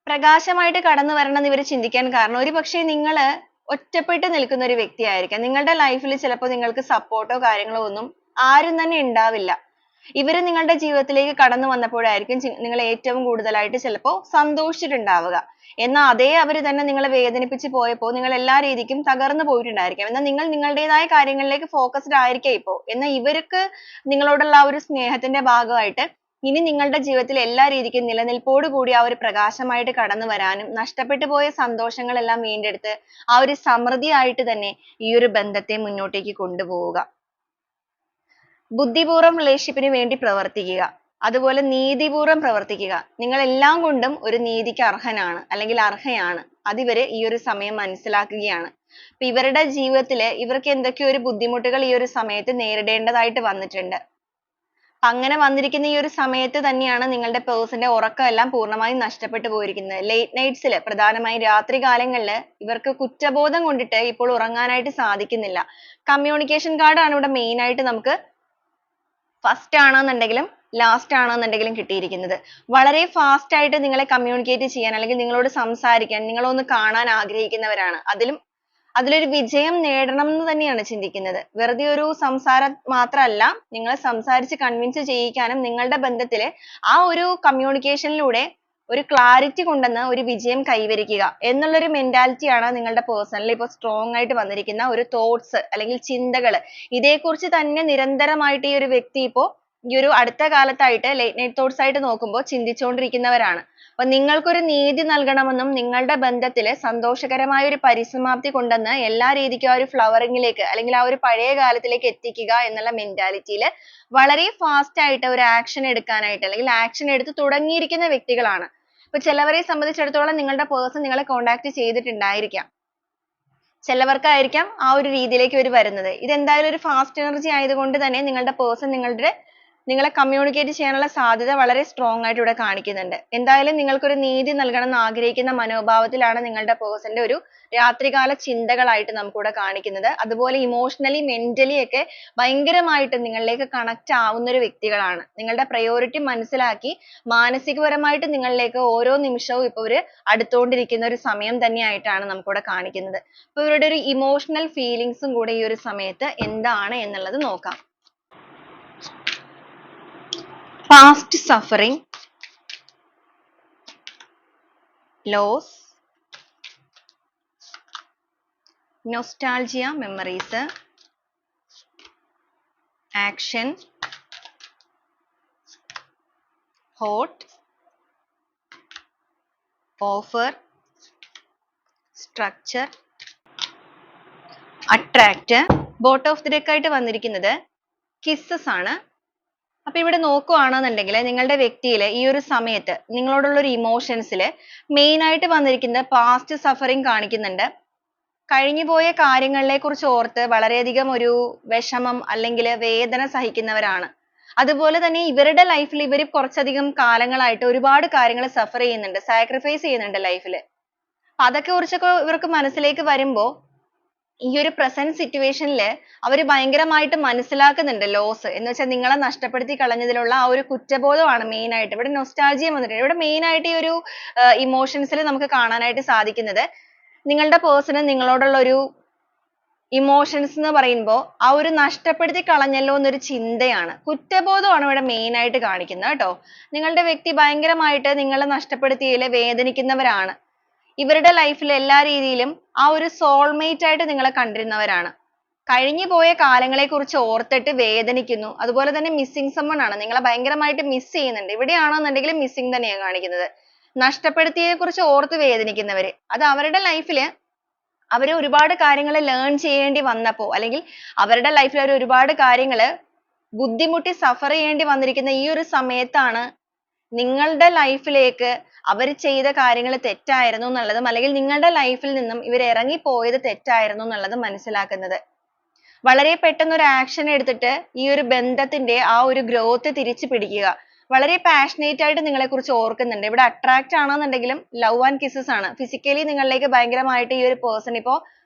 പ്രകാശമായിട്ട് കടന്നു വരണം എന്ന് ഇവര് ചിന്തിക്കാൻ കാരണം ഒരുപക്ഷെ നിങ്ങൾ ഒറ്റപ്പെട്ട് നിൽക്കുന്ന ഒരു വ്യക്തിയായിരിക്കാം. നിങ്ങളുടെ ലൈഫിൽ ചിലപ്പോൾ നിങ്ങൾക്ക് സപ്പോർട്ടോ കാര്യങ്ങളോ ഒന്നും ആരും തന്നെ ഉണ്ടാവില്ല. ഇവര് നിങ്ങളുടെ ജീവിതത്തിലേക്ക് കടന്നു വന്നപ്പോഴായിരിക്കും നിങ്ങൾ ഏറ്റവും കൂടുതലായിട്ട് ചിലപ്പോൾ സന്തോഷിച്ചിട്ടുണ്ടാവുക. എന്നാൽ അതേ അവര് തന്നെ നിങ്ങളെ വേദനിപ്പിച്ച് പോയപ്പോൾ നിങ്ങൾ എല്ലാ രീതിക്കും തകർന്നു പോയിട്ടുണ്ടായിരിക്കാം. എന്നാൽ നിങ്ങൾ നിങ്ങളുടേതായ കാര്യങ്ങളിലേക്ക് focused ആയിരിക്കാം ഇപ്പോൾ. എന്നാൽ ഇവർക്ക് നിങ്ങളോടുള്ള ആ ഒരു സ്നേഹത്തിന്റെ ഭാഗമായിട്ട് ഇനി നിങ്ങളുടെ ജീവിതത്തിൽ എല്ലാ രീതിക്കും നിലനിൽപ്പോട് കൂടി ആ ഒരു പ്രകാശമായിട്ട് കടന്നു വരാനും നഷ്ടപ്പെട്ടു പോയ സന്തോഷങ്ങളെല്ലാം വീണ്ടെടുത്ത് ആ ഒരു സമൃദ്ധിയായിട്ട് തന്നെ ഈ ഒരു ബന്ധത്തെ മുന്നോട്ടേക്ക് കൊണ്ടുപോവുക. ബുദ്ധിപൂർവ്വം റിലേഷൻഷിപ്പിന് വേണ്ടി പ്രവർത്തിക്കുക. അതുപോലെ നീതിപൂർവ്വം പ്രവർത്തിക്കുക. നിങ്ങൾ എല്ലാം കൊണ്ടും ഒരു നീതിക്ക് അർഹനാണ് അല്ലെങ്കിൽ അർഹയാണ്. അതിവര് ഈ ഒരു സമയം മനസ്സിലാക്കുകയാണ്. അപ്പൊ ഇവരുടെ ജീവിതത്തിൽ ഇവർക്ക് എന്തൊക്കെയോ ഒരു ബുദ്ധിമുട്ടുകൾ ഈ ഒരു സമയത്ത് നേരിടേണ്ടതായിട്ട് വന്നിട്ടുണ്ട്. അങ്ങനെ വന്നിരിക്കുന്ന ഈ ഒരു സമയത്ത് തന്നെയാണ് നിങ്ങളുടെ പേഴ്സന്റെ ഉറക്കം എല്ലാം പൂർണ്ണമായും നഷ്ടപ്പെട്ടു പോയിരിക്കുന്നത്. ലേറ്റ് നൈറ്റ്സിൽ പ്രധാനമായും രാത്രി കാലങ്ങളിൽ ഇവർക്ക് കുറ്റബോധം കൊണ്ടിട്ട് ഇപ്പോൾ ഉറങ്ങാനായിട്ട് സാധിക്കുന്നില്ല. കമ്മ്യൂണിക്കേഷൻ കാർഡ് ആണ് ഇവിടെ മെയിൻ ആയിട്ട് നമുക്ക് ഫസ്റ്റ് ആണെന്നുണ്ടെങ്കിലും ലാസ്റ്റ് ആണെന്നുണ്ടെങ്കിലും കിട്ടിയിരിക്കുന്നത്. വളരെ ഫാസ്റ്റ് ആയിട്ട് നിങ്ങളെ കമ്മ്യൂണിക്കേറ്റ് ചെയ്യാൻ അല്ലെങ്കിൽ നിങ്ങളോട് സംസാരിക്കാൻ നിങ്ങളൊന്ന് കാണാൻ ആഗ്രഹിക്കുന്നവരാണ്. അതിലൊരു വിജയം നേടണം എന്ന് തന്നെയാണ് ചിന്തിക്കുന്നത്. വെറുതെ ഒരു സംസാരം മാത്രമല്ല, നിങ്ങളെ സംസാരിച്ച് കൺവിൻസ് ചെയ്യിക്കാനും നിങ്ങളുടെ ബന്ധത്തില് ആ ഒരു കമ്മ്യൂണിക്കേഷനിലൂടെ ഒരു ക്ലാരിറ്റി കൊണ്ടുവന്ന് ഒരു വിജയം കൈവരിക്കുക എന്നുള്ളൊരു മെന്റാലിറ്റി ആണ് നിങ്ങളുടെ പേഴ്സണിൽ ഇപ്പോൾ സ്ട്രോങ് ആയിട്ട് വന്നിരിക്കുന്ന ഒരു തോട്ട്സ് അല്ലെങ്കിൽ ചിന്തകൾ. ഇതേക്കുറിച്ച് തന്നെ നിരന്തരമായിട്ട് ഈ ഒരു വ്യക്തി ഇപ്പോൾ ഈ ഒരു അടുത്ത കാലത്തായിട്ട് ലേറ്റ് നൈറ്റ് തോട്ട്സ് ആയിട്ട് നോക്കുമ്പോൾ ചിന്തിച്ചുകൊണ്ടിരിക്കുന്നവരാണ്. അപ്പൊ നിങ്ങൾക്കൊരു നീതി നൽകണമെന്നും നിങ്ങളുടെ ബന്ധത്തിൽ സന്തോഷകരമായ ഒരു പരിസമാപ്തി കൊണ്ടുവന്ന് എല്ലാ രീതിക്കും ആ ഒരു ഫ്ലവറിംഗിലേക്ക് അല്ലെങ്കിൽ ആ ഒരു പഴയ കാലത്തിലേക്ക് എത്തിക്കുക എന്നുള്ള മെന്റാലിറ്റിയിൽ വളരെ ഫാസ്റ്റ് ആയിട്ട് ഒരു ആക്ഷൻ എടുക്കാനായിട്ട് അല്ലെങ്കിൽ ആക്ഷൻ എടുത്ത് തുടങ്ങിയിരിക്കുന്ന വ്യക്തികളാണ്. ഇപ്പൊ ചിലവരെ സംബന്ധിച്ചിടത്തോളം നിങ്ങളുടെ പേഴ്സൺ നിങ്ങളെ കോണ്ടാക്ട് ചെയ്തിട്ടുണ്ടായിരിക്കാം. ചിലവർക്കായിരിക്കാം ആ ഒരു രീതിയിലേക്ക് ഇവർ വരുന്നത്. ഇതെന്തായാലും ഒരു ഫാസ്റ്റ് എനർജി ആയതുകൊണ്ട് തന്നെ നിങ്ങളുടെ പേഴ്സൺ നിങ്ങളെ കമ്മ്യൂണിക്കേറ്റ് ചെയ്യാനുള്ള സാധ്യത വളരെ സ്ട്രോങ് ആയിട്ട് ഇവിടെ കാണിക്കുന്നുണ്ട്. എന്തായാലും നിങ്ങൾക്കൊരു നീതി നൽകണം എന്ന് ആഗ്രഹിക്കുന്ന മനോഭാവത്തിലാണ് നിങ്ങളുടെ പേഴ്സന്റെ ഒരു രാത്രികാല ചിന്തകളായിട്ട് നമുക്കിവിടെ കാണിക്കുന്നത്. അതുപോലെ ഇമോഷണലി മെന്റലി ഒക്കെ ഭയങ്കരമായിട്ട് നിങ്ങളിലേക്ക് കണക്ട് ആവുന്ന ഒരു വ്യക്തികളാണ്. നിങ്ങളുടെ പ്രയോറിറ്റി മനസ്സിലാക്കി മാനസികപരമായിട്ട് നിങ്ങളിലേക്ക് ഓരോ നിമിഷവും ഇപ്പൊ ഇവര് അടുത്തുകൊണ്ടിരിക്കുന്ന ഒരു സമയം തന്നെയായിട്ടാണ് നമുക്കിവിടെ കാണിക്കുന്നത്. അപ്പൊ ഇവരുടെ ഒരു ഇമോഷണൽ ഫീലിങ്സും കൂടെ ഈ ഒരു സമയത്ത് എന്താണ് എന്നുള്ളത് നോക്കാം. Past suffering, loss, nostalgia, memories, action, hot, offer, structure, attract. Bottom of the deck ആയിട്ട് വന്നിരിക്കുന്നത് kisses ആണ്. അപ്പൊ ഇവിടെ നോക്കുകയാണെന്നുണ്ടെങ്കിൽ നിങ്ങളുടെ വ്യക്തിയിൽ ഈ ഒരു സമയത്ത് നിങ്ങളോടുള്ള ഒരു ഇമോഷൻസിൽ മെയിൻ ആയിട്ട് വന്നിരിക്കുന്നത് പാസ്റ്റ് സഫറിങ് കാണിക്കുന്നുണ്ട്. കഴിഞ്ഞുപോയ കാര്യങ്ങളെ കുറിച്ച് ഓർത്ത് വളരെയധികം ഒരു വിഷമം അല്ലെങ്കിൽ വേദന സഹിക്കുന്നവരാണ്. അതുപോലെ തന്നെ ഇവരുടെ ലൈഫിൽ ഇവർ കുറച്ചധികം കാലങ്ങളായിട്ട് ഒരുപാട് കാര്യങ്ങൾ സഫർ ചെയ്യുന്നുണ്ട്, സാക്രിഫൈസ് ചെയ്യുന്നുണ്ട് ലൈഫിൽ. അതൊക്കെ കുറിച്ചൊക്കെ ഇവർക്ക് മനസ്സിലേക്ക് വരുമ്പോൾ ഈ ഒരു പ്രസന്റ് സിറ്റുവേഷനിൽ അവർ ഭയങ്കരമായിട്ട് മനസ്സിലാക്കുന്നുണ്ട് ലോസ് എന്ന് വെച്ചാൽ നിങ്ങളെ നഷ്ടപ്പെടുത്തി കളഞ്ഞതിലുള്ള ആ ഒരു കുറ്റബോധമാണ് മെയിൻ ആയിട്ട് ഇവിടെ നൊസ്റ്റാൾജിയ വന്നിട്ടുണ്ട്. ഇവിടെ മെയിൻ ആയിട്ട് ഈ ഒരു ഇമോഷൻസിൽ നമുക്ക് കാണാനായിട്ട് സാധിക്കുന്നത് നിങ്ങളുടെ പേഴ്സണ് നിങ്ങളോടുള്ള ഒരു ഇമോഷൻസ് എന്ന് പറയുമ്പോൾ ആ ഒരു നഷ്ടപ്പെടുത്തി കളഞ്ഞല്ലോ എന്നൊരു ചിന്തയാണ്, കുറ്റബോധമാണ് ഇവിടെ മെയിൻ ആയിട്ട് കാണിക്കുന്നത് കേട്ടോ. നിങ്ങളുടെ വ്യക്തി ഭയങ്കരമായിട്ട് നിങ്ങളെ നഷ്ടപ്പെടുത്തിയതിൽ വേദനിക്കുന്നവരാണ്. ഇവരുടെ ലൈഫിൽ എല്ലാ രീതിയിലും ആ ഒരു സോൾമേറ്റ് ആയിട്ട് നിങ്ങളെ കണ്ടിരുന്നവരാണ്. കഴിഞ്ഞു പോയ കാലങ്ങളെ കുറിച്ച് ഓർത്തിട്ട് വേദനിക്കുന്നു. അതുപോലെ തന്നെ മിസ്സിംഗ് സമ്മൺ ആണ്, നിങ്ങളെ ഭയങ്കരമായിട്ട് മിസ് ചെയ്യുന്നുണ്ട്. ഇവിടെയാണെന്നുണ്ടെങ്കിൽ മിസ്സിംഗ് തന്നെയാണ് കാണിക്കുന്നത്. നഷ്ടപ്പെടുത്തിയതിനെ കുറിച്ച് ഓർത്ത് വേദനിക്കുന്നവര്, അത് അവരുടെ ലൈഫിൽ അവർ ഒരുപാട് കാര്യങ്ങൾ ലേൺ ചെയ്യേണ്ടി വന്നപ്പോൾ അല്ലെങ്കിൽ അവരുടെ ലൈഫിൽ അവർ ഒരുപാട് കാര്യങ്ങൾ ബുദ്ധിമുട്ടി സഫർ ചെയ്യേണ്ടി വന്നിരിക്കുന്ന ഈ ഒരു സമയത്താണ് നിങ്ങളുടെ ലൈഫിലേക്ക് അവർ ചെയ്ത കാര്യങ്ങൾ തെറ്റായിരുന്നു എന്നുള്ളതും അല്ലെങ്കിൽ നിങ്ങളുടെ ലൈഫിൽ നിന്നും ഇവർ ഇറങ്ങിപ്പോയത് തെറ്റായിരുന്നു എന്നുള്ളതും മനസ്സിലാക്കുന്നത്. വളരെ പെട്ടെന്ന് ഒരു ആക്ഷൻ എടുത്തിട്ട് ഈ ഒരു ബന്ധത്തിന്റെ ആ ഒരു ഗ്രോത്ത് തിരിച്ചു പിടിക്കുക. വളരെ പാഷനേറ്റ് ആയിട്ട് നിങ്ങളെ കുറിച്ച് ഓർക്കുന്നുണ്ട്. ഇവിടെ അട്രാക്റ്റ് ആണെന്നുണ്ടെങ്കിലും ലവ് ആൻഡ് കിസസ് ആണ്. ഫിസിക്കലി നിങ്ങളിലേക്ക് ഭയങ്കരമായിട്ട് ഈ ഒരു പേഴ്സൺ ഇപ്പോൾ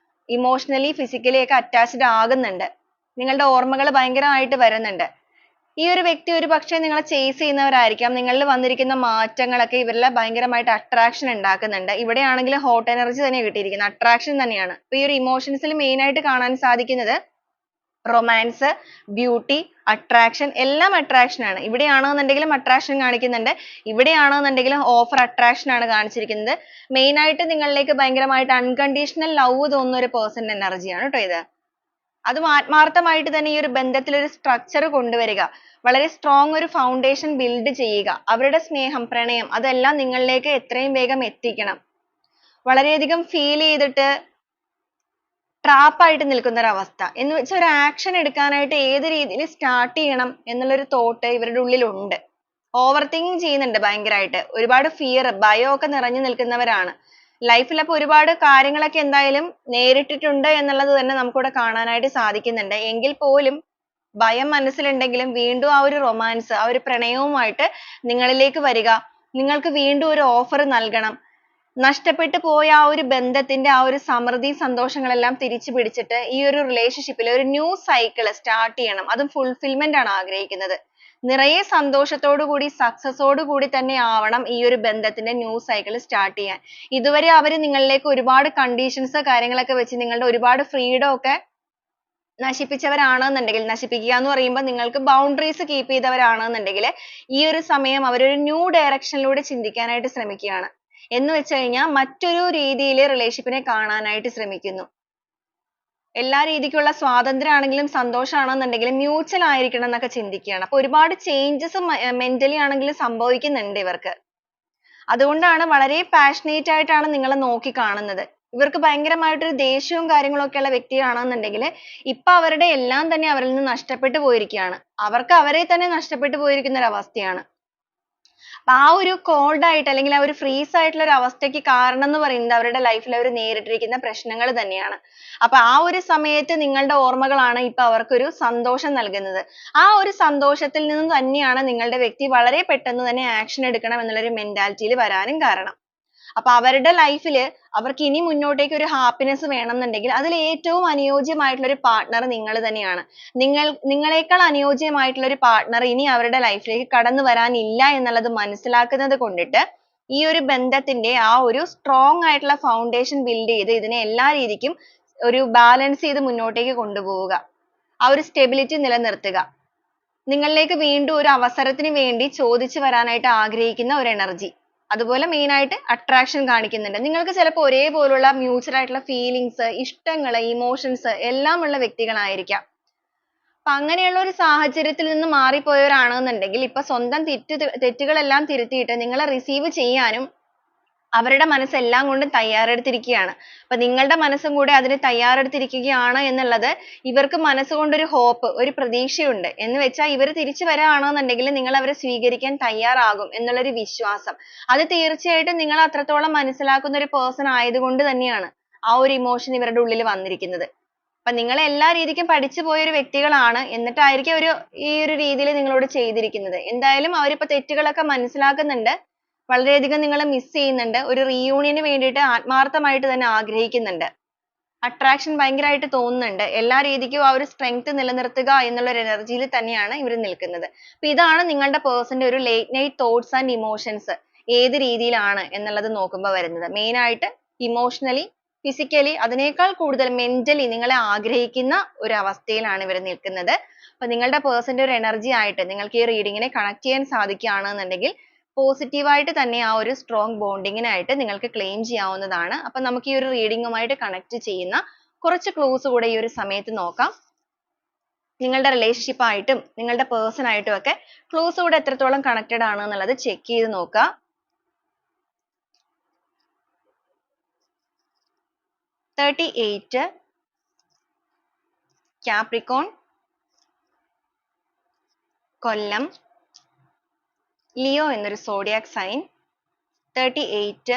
ഇമോഷണലി ഫിസിക്കലി ഒക്കെ അറ്റാച്ച്ഡ് ആകുന്നുണ്ട്. നിങ്ങളുടെ ഓർമ്മകൾ ഭയങ്കരമായിട്ട് വരുന്നുണ്ട്. ഈ ഒരു വ്യക്തി ഒരുപക്ഷെ നിങ്ങളെ ചേസ് ചെയ്യുന്നവരായിരിക്കാം. നിങ്ങളിൽ വന്നിരിക്കുന്ന മാറ്റങ്ങളൊക്കെ ഇവരിൽ ഭയങ്കരമായിട്ട് അട്രാക്ഷൻ ഉണ്ടാക്കുന്നുണ്ട്. ഇവിടെയാണെങ്കിൽ ഹോട്ട് എനർജി തന്നെ കിട്ടിയിരിക്കുന്നത്, അട്രാക്ഷൻ തന്നെയാണ്. അപ്പൊ ഈ ഒരു ഇമോഷൻസിൽ മെയിൻ ആയിട്ട് കാണാൻ സാധിക്കുന്നത് റൊമാൻസ്, ബ്യൂട്ടി, അട്രാക്ഷൻ, എല്ലാം അട്രാക്ഷൻ ആണ്. ഇവിടെയാണെന്നുണ്ടെങ്കിലും അട്രാക്ഷൻ കാണിക്കുന്നുണ്ട്, ഇവിടെയാണെന്നുണ്ടെങ്കിലും ഓഫർ അട്രാക്ഷൻ ആണ് കാണിച്ചിരിക്കുന്നത്. മെയിൻ ആയിട്ട് നിങ്ങളിലേക്ക് ഭയങ്കരമായിട്ട് അൺകണ്ടീഷണൽ ലവ് തോന്നുന്ന ഒരു പേഴ്സൺ എനർജിയാണ് കേട്ടോ ഇത്. അതും ആത്മാർത്ഥമായിട്ട് തന്നെ ഈ ഒരു ബന്ധത്തിൽ ഒരു സ്ട്രക്ചർ കൊണ്ടുവരിക, വളരെ സ്ട്രോങ് ഒരു ഫൗണ്ടേഷൻ ബിൽഡ് ചെയ്യുക. അവരുടെ സ്നേഹം, പ്രണയം അതെല്ലാം നിങ്ങളിലേക്ക് എത്രയും വേഗം എത്തിക്കണം. വളരെയധികം ഫീൽ ചെയ്തിട്ട് ട്രാപ്പ് ആയിട്ട് നിൽക്കുന്ന ഒരു അവസ്ഥ എന്ന് വെച്ചാൽ ഒരു ആക്ഷൻ എടുക്കാനായിട്ട് ഏത് രീതിയിൽ സ്റ്റാർട്ട് ചെയ്യണം എന്നുള്ളൊരു തോട്ട് ഇവരുടെ ഉള്ളിലുണ്ട്. ഓവർ തിങ്ക് ചെയ്യുന്നുണ്ട് ഭയങ്കരമായിട്ട്. ഒരുപാട് ഫിയർ, ഭയം ഒക്കെ നിറഞ്ഞു നിൽക്കുന്നവരാണ്. ലൈഫിൽ അപ്പോൾ ഒരുപാട് കാര്യങ്ങളൊക്കെ എന്തായാലും നേരിട്ടിട്ടുണ്ട് എന്നുള്ളത് തന്നെ നമുക്കിവിടെ കാണാനായിട്ട് സാധിക്കുന്നുണ്ട്. എങ്കിൽ പോലും ഭയം മനസ്സിലുണ്ടെങ്കിലും വീണ്ടും ആ ഒരു റൊമാൻസ്, ആ ഒരു പ്രണയവുമായിട്ട് നിങ്ങളിലേക്ക് വരിക. നിങ്ങൾക്ക് വീണ്ടും ഒരു ഓഫർ നൽകണം. നഷ്ടപ്പെട്ടു പോയ ആ ഒരു ബന്ധത്തിന്റെ ആ ഒരു സമൃദ്ധി സന്തോഷങ്ങളെല്ലാം തിരിച്ചു പിടിച്ചിട്ട് ഈ ഒരു റിലേഷൻഷിപ്പിൽ ഒരു ന്യൂ സൈക്കിൾ സ്റ്റാർട്ട് ചെയ്യണം. അതും ഫുൾഫിൽമെന്റ് ആണ് ആഗ്രഹിക്കുന്നത്. നിറയെ സന്തോഷത്തോടു കൂടി സക്സസോടു കൂടി തന്നെ ആവണം ഈ ഒരു ബന്ധത്തിന്റെ ന്യൂ സൈക്കിൾ സ്റ്റാർട്ട് ചെയ്യാൻ. ഇതുവരെ അവർ നിങ്ങളിലേക്ക് ഒരുപാട് കണ്ടീഷൻസ് കാര്യങ്ങളൊക്കെ വെച്ച് നിങ്ങളുടെ ഒരുപാട് ഫ്രീഡം ഒക്കെ നശിപ്പിച്ചവരാണെന്നുണ്ടെങ്കിൽ, നശിപ്പിക്കുക എന്ന് പറയുമ്പോൾ നിങ്ങൾക്ക് ബൗണ്ടറീസ് കീപ്പ് ചെയ്തവരാണെന്നുണ്ടെങ്കിൽ ഈ ഒരു സമയം അവരൊരു ന്യൂ ഡയറക്ഷനിലൂടെ ചിന്തിക്കാനായിട്ട് ശ്രമിക്കുകയാണ്. എന്ന് വെച്ച് കഴിഞ്ഞാൽ മറ്റൊരു രീതിയിൽ റിലേഷൻഷിപ്പിനെ കാണാനായിട്ട് ശ്രമിക്കുന്നു. എല്ലാ രീതിക്കുള്ള സ്വാതന്ത്ര്യം ആണെങ്കിലും സന്തോഷമാണെന്നുണ്ടെങ്കിലും മ്യൂച്വൽ ആയിരിക്കണം എന്നൊക്കെ ചിന്തിക്കുകയാണ്. അപ്പൊ ഒരുപാട് ചേഞ്ചസ് മെന്റലി ആണെങ്കിലും സംഭവിക്കുന്നുണ്ട് ഇവർക്ക്. അതുകൊണ്ടാണ് വളരെ പാഷനേറ്റ് ആയിട്ടാണ് നിങ്ങളെ നോക്കി കാണുന്നത്. ഇവർക്ക് ഭയങ്കരമായിട്ടൊരു ദേഷ്യവും കാര്യങ്ങളും ഒക്കെയുള്ള വ്യക്തിയാണെന്നുണ്ടെങ്കിൽ ഇപ്പൊ അവരുടെ എല്ലാം തന്നെ അവരിൽ നിന്ന് നഷ്ടപ്പെട്ടു പോയിരിക്കുകയാണ്. അവർക്ക് അവരെ തന്നെ നഷ്ടപ്പെട്ടു പോയിരിക്കുന്ന ഒരു അവസ്ഥയാണ്. അപ്പൊ ആ ഒരു cold ആയിട്ട് അല്ലെങ്കിൽ ആ ഒരു freeze ആയിട്ടുള്ള ഒരു അവസ്ഥയ്ക്ക് കാരണം എന്ന് പറയുന്നത് അവരുടെ life ൽ അവർ നേരിട്ടിരിക്കുന്ന പ്രശ്നങ്ങൾ തന്നെയാണ്. അപ്പൊ ആ ഒരു സമയത്ത് നിങ്ങളുടെ ഓർമ്മകളാണ് ഇപ്പൊ അവർക്കൊരു സന്തോഷം നൽകുന്നത്. ആ ഒരു സന്തോഷത്തിൽ നിന്ന് തന്നെയാണ് നിങ്ങളുടെ വ്യക്തി വളരെ പെട്ടെന്ന് തന്നെ action എടുക്കണം എന്നുള്ള ഒരു mentality ൽ വരാനും കാരണം. അപ്പൊ അവരുടെ life ൽ അവർക്ക് ഇനി മുന്നോട്ടേക്ക് ഒരു happiness വേണമെന്നുണ്ടെങ്കിൽ അതിൽ ഏറ്റവും അനുയോജ്യമായിട്ടുള്ള ഒരു partner നിങ്ങൾ തന്നെയാണ്. നിങ്ങളെക്കാൾ അനുയോജ്യമായിട്ടുള്ള ഒരു partner ഇനി അവരുടെ life ലേക്ക് കടന്നു വരാനില്ല എന്നുള്ളത് മനസ്സിലാക്കുന്നത് കൊണ്ടിട്ട് ഈ ഒരു ബന്ധത്തിന്റെ ആ ഒരു strong ആയിട്ടുള്ള foundation build ചെയ്ത് ഇതിനെ എല്ലാ രീതിക്കും ഒരു balance ചെയ്ത് മുന്നോട്ടേക്ക് കൊണ്ടുപോവുക. ആ ഒരു stability നിലനിർത്തുക. നിങ്ങളിലേക്ക് വീണ്ടും ഒരു അവസരത്തിന് വേണ്ടി ചോദിച്ചു വരാനായിട്ട് ആഗ്രഹിക്കുന്ന ഒരു energy. അതുപോലെ main ആയിട്ട് attraction കാണിക്കുന്നുണ്ട്. നിങ്ങൾക്ക് ചിലപ്പോൾ ഒരേപോലുള്ള mutual ആയിട്ടുള്ള feelings, ഇഷ്ടങ്ങൾ, emotions എല്ലാം ഉള്ള വ്യക്തികളായിരിക്കാം. അപ്പൊ അങ്ങനെയുള്ള ഒരു സാഹചര്യത്തിൽ നിന്ന് മാറിപ്പോയവരാണെന്നുണ്ടെങ്കിൽ ഇപ്പൊ സ്വന്തം തെറ്റുകളെല്ലാം തിരുത്തിയിട്ട് നിങ്ങളെ receive ചെയ്യാനും അവരുടെ മനസ്സ് എല്ലാം കൊണ്ടും തയ്യാറെടുത്തിരിക്കുകയാണ്. അപ്പൊ നിങ്ങളുടെ മനസ്സും കൂടെ അതിന് തയ്യാറെടുത്തിരിക്കുകയാണ് എന്നുള്ളത് ഇവർക്ക് മനസ്സുകൊണ്ട് ഒരു hope, ഒരു പ്രതീക്ഷയുണ്ട്. എന്ന് വെച്ചാൽ ഇവർ തിരിച്ചു വരികയാണെന്നുണ്ടെങ്കിൽ നിങ്ങൾ അവരെ സ്വീകരിക്കാൻ തയ്യാറാകും എന്നുള്ള ഒരു വിശ്വാസം. അത് തീർച്ചയായിട്ടും നിങ്ങൾ അത്രത്തോളം മനസ്സിലാക്കുന്ന ഒരു person ആയതുകൊണ്ട് തന്നെയാണ് ആ ഒരു emotion ഇവരുടെ ഉള്ളിൽ വന്നിരിക്കുന്നത്. അപ്പൊ നിങ്ങൾ എല്ലാ രീതിക്കും പഠിച്ചു പോയ ഒരു വ്യക്തികളാണ്. എന്നിട്ടായിരിക്കും ഈ ഒരു രീതിയിൽ നിങ്ങളോട് ചെയ്തിരിക്കുന്നത്. എന്തായാലും അവരിപ്പോ തെറ്റുകളൊക്കെ മനസ്സിലാക്കുന്നുണ്ട്. വളരെയധികം നിങ്ങളെ miss ചെയ്യുന്നുണ്ട്. ഒരു reunion ന് വേണ്ടിയിട്ട് ആത്മാർത്ഥമായിട്ട് തന്നെ ആഗ്രഹിക്കുന്നുണ്ട്. attraction ഭയങ്കരമായിട്ട് തോന്നുന്നുണ്ട്. എല്ലാ രീതിക്കും ആ ഒരു strength നിലനിർത്തുക എന്നുള്ള ഒരു energy ൽ തന്നെയാണ് ഇവർ നിൽക്കുന്നത്. അപ്പൊ ഇതാണ് നിങ്ങളുടെ person ന്റെ ഒരു late night thoughts and emotions ഏത് രീതിയിലാണ് എന്നുള്ളത് നോക്കുമ്പോൾ വരുന്നത്. main ആയിട്ട് emotionally, physically അതിനേക്കാൾ കൂടുതൽ mentally നിങ്ങളെ ആഗ്രഹിക്കുന്ന ഒരു അവസ്ഥയിലാണ് ഇവർ നിൽക്കുന്നത്. അപ്പൊ നിങ്ങളുടെ person ന്റെ ഒരു energy ആയിട്ട് നിങ്ങൾക്ക് ഈ reading നെ connect ചെയ്യാൻ സാധിക്കുകയാണെന്നുണ്ടെങ്കിൽ positive ആയിട്ട് തന്നെ ആ ഒരു strong bonding നായിട്ട് നിങ്ങൾക്ക് claim ചെയ്യാവുന്നതാണ്. അപ്പൊ നമുക്ക് ഈ ഒരു reading ഉമായിട്ട് connect ചെയ്യുന്ന കുറച്ച് clues കൂടെ ഈ ഒരു സമയത്ത് നോക്കാം. നിങ്ങളുടെ relationship ആയിട്ടും നിങ്ങളുടെ person ആയിട്ടും ഒക്കെ clues കൂടെ എത്രത്തോളം connected ആണ് എന്നുള്ളത് check ചെയ്ത് നോക്കുക. Capricorn, കൊല്ലം, ലിയോ എന്നൊരു zodiac sign, 38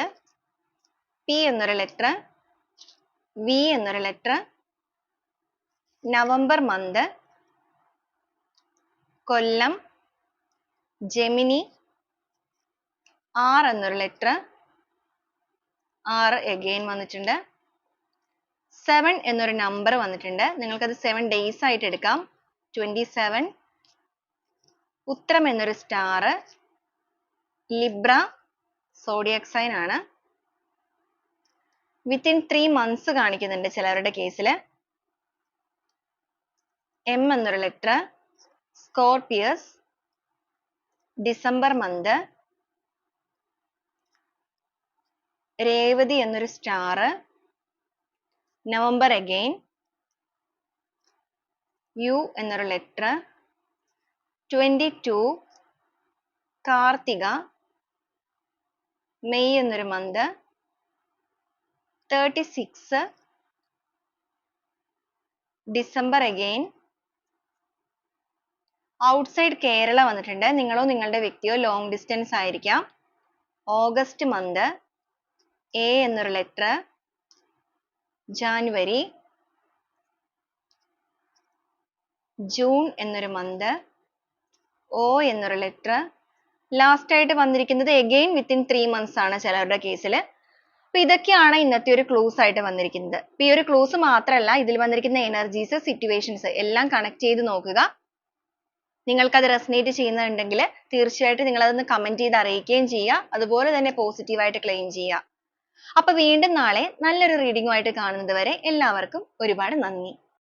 P എന്നൊരു letter, V എന്നൊരു letter, November month, കൊല്ലം, Gemini, R എന്നൊരു letter, R again വന്നിട്ടുണ്ട്. 7 എന്നൊരു number വന്നിട്ടുണ്ട്. നിങ്ങൾക്കത് 7 days ആയിട്ട് എടുക്കാം. 27, ഉത്രം എന്നൊരു star, Libra zodiac sign ആണ്. Within 3 months കാണിക്കുന്നുണ്ട് ചിലവരുടെ കേസിൽ. M എന്നൊരു letter, Scorpius, December month, Revathi എന്നൊരു star, November again, U എന്നൊരു letter, 22 കാർത്തിക, മെയ് എന്നൊരു month, 36 December again, outside Kerala വന്നിട്ടുണ്ട്. നിങ്ങളോ നിങ്ങളുടെ വ്യക്തിയോ long distance ആയിരിക്കാം. ഓഗസ്റ്റ് month, A എന്നൊരു letter, ജാനുവരി, ജൂൺ എന്നൊരു മന്ത്, O എന്നൊരു ലെറ്റർ, ലാസ്റ്റ് ആയിട്ട് വന്നിരിക്കുന്നത് again within 3 months ആണ് ചിലരുടെ കേസിൽ. അപ്പൊ ഇതൊക്കെയാണ് ഇന്നത്തെ ഒരു ക്ലൂസ് ആയിട്ട് വന്നിരിക്കുന്നത്. അപ്പൊ ഈ ഒരു ക്ലൂസ് മാത്രമല്ല, ഇതിൽ വന്നിരിക്കുന്ന എനർജീസ്, സിറ്റുവേഷൻസ് എല്ലാം കണക്ട് ചെയ്ത് നോക്കുക. നിങ്ങൾക്ക് അത് റെസനേറ്റ് ചെയ്യുന്നുണ്ടെങ്കിൽ തീർച്ചയായിട്ടും നിങ്ങൾ അതൊന്ന് കമന്റ് ചെയ്ത് അറിയിക്കുകയും ചെയ്യുക. അതുപോലെ തന്നെ പോസിറ്റീവ് ആയിട്ട് ക്ലെയിം ചെയ്യുക. അപ്പൊ വീണ്ടും നാളെ നല്ലൊരു റീഡിംഗുമായിട്ട് കാണുന്നത് വരെ എല്ലാവർക്കും ഒരുപാട് നന്ദി.